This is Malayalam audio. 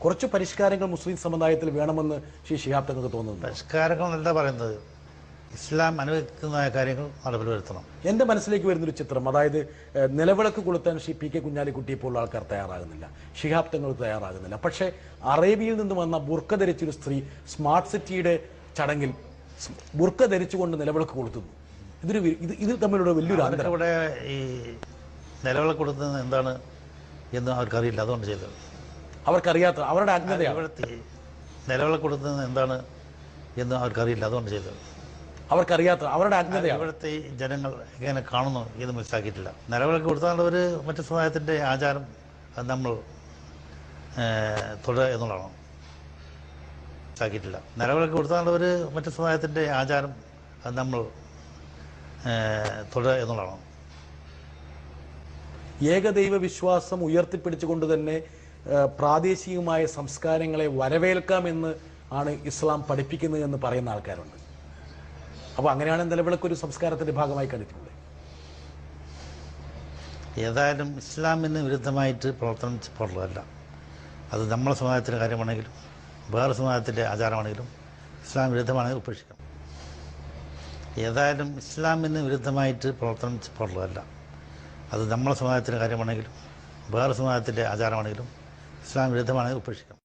കുറച്ച് പരിഷ്കാരങ്ങൾ മുസ്ലിം സമുദായത്തിൽ വേണമെന്ന് ശ്രീ ശിഹാബ് തങ്ങൾക്ക് തോന്നുന്നു? പരിഷ്കാരങ്ങൾ എന്താ പറയുന്നത്, ഇസ്ലാം അനുവദിക്കുന്നതായ കാര്യങ്ങൾ നടപ്പിൽ വരുത്തണം. എൻ്റെ മനസ്സിലേക്ക് വരുന്നൊരു ചിത്രം, അതായത് നിലവിളക്ക് കൊളുത്താൻ ശ്രീ പി കെ കുഞ്ഞാലിക്കുട്ടിയെ പോലുള്ള ആൾക്കാർ തയ്യാറാകുന്നില്ല, ശിഹാബ് തങ്ങൾ തയ്യാറാകുന്നില്ല. പക്ഷേ അറേബ്യയിൽ നിന്ന് വന്ന ബുർക്ക ധരിച്ചൊരു സ്ത്രീ സ്മാർട്ട് സിറ്റിയുടെ ചടങ്ങിൽ ബുർക്ക ധരിച്ചുകൊണ്ട് നിലവിളക്ക് കൊളുത്തുന്നു. ഇത് തമ്മിലുള്ള വലിയൊരു അന്തരം. ഇവിടെ ഈ നിലവിളക്ക് കൊടുക്കുന്നത് എന്താണ് എന്ന് അവർക്കറിയില്ല, അതുകൊണ്ട് ചെയ്തത്. അവർക്കറിയാത്ത അവരുടെ അജ്ഞതയാണ്. ഇവിടുത്തെ നിലവിളക്ക് കൊടുക്കുന്നത് എന്താണ് എന്ന് അവർക്കറിയില്ല, അതുകൊണ്ട് ചെയ്തത്. അവർക്കറിയാത്ത അവരുടെ അജ്ഞതയാണ്. ഇവിടുത്തെ ജനങ്ങൾ എങ്ങനെ കാണുന്നു എന്ന് മനസ്സിലാക്കിയിട്ടില്ല. നിലവിളക്ക് കൊടുത്താൽ ഒരു മറ്റു സമുദായത്തിൻ്റെ ആചാരം അത് നമ്മൾ തുടരുക എന്നുള്ളതാണ്. മനസ്സിലാക്കിയിട്ടില്ല. നിലവിളക്ക് കൊടുത്താൽ ഒരു മറ്റു സമുദായത്തിൻ്റെ ആചാരം അത് നമ്മൾ തുടരുക എന്നുള്ളതാണ്. ഏകദൈവ വിശ്വാസം ഉയർത്തിപ്പിടിച്ചുകൊണ്ട് തന്നെ പ്രാദേശികമായ സംസ്കാരങ്ങളെ വരവേൽക്കാമെന്ന് ആണ് ഇസ്ലാം പഠിപ്പിക്കുന്നത് എന്ന് പറയുന്ന ആൾക്കാരുണ്ട്. അപ്പോൾ അങ്ങനെയാണ് നിലവിളക്കൊരു സംസ്കാരത്തിൻ്റെ ഭാഗമായി കണ്ടിട്ടുള്ളത്. ഏതായാലും ഇസ്ലാമിന് വിരുദ്ധമായിട്ട് പ്രവർത്തനം പാടുള്ളതല്ല. അത് നമ്മളെ സമുദായത്തിൻ്റെ കാര്യമാണെങ്കിലും വേറെ സമുദായത്തിൻ്റെ ആചാരമാണെങ്കിലും ഇസ്ലാം വിരുദ്ധമാണെങ്കിൽ ഉപേക്ഷിക്കണം. ഏതായാലും ഇസ്ലാമിന് വിരുദ്ധമായിട്ട് പ്രവർത്തനം പാടുള്ളതല്ല. അത് നമ്മളെ സമുദായത്തിൻ്റെ കാര്യമാണെങ്കിലും വേറെ സമുദായത്തിൻ്റെ ആചാരമാണെങ്കിലും ഇസ്ലാം വിരുദ്ധമാണെങ്കിൽ ഉപേക്ഷിക്കണം.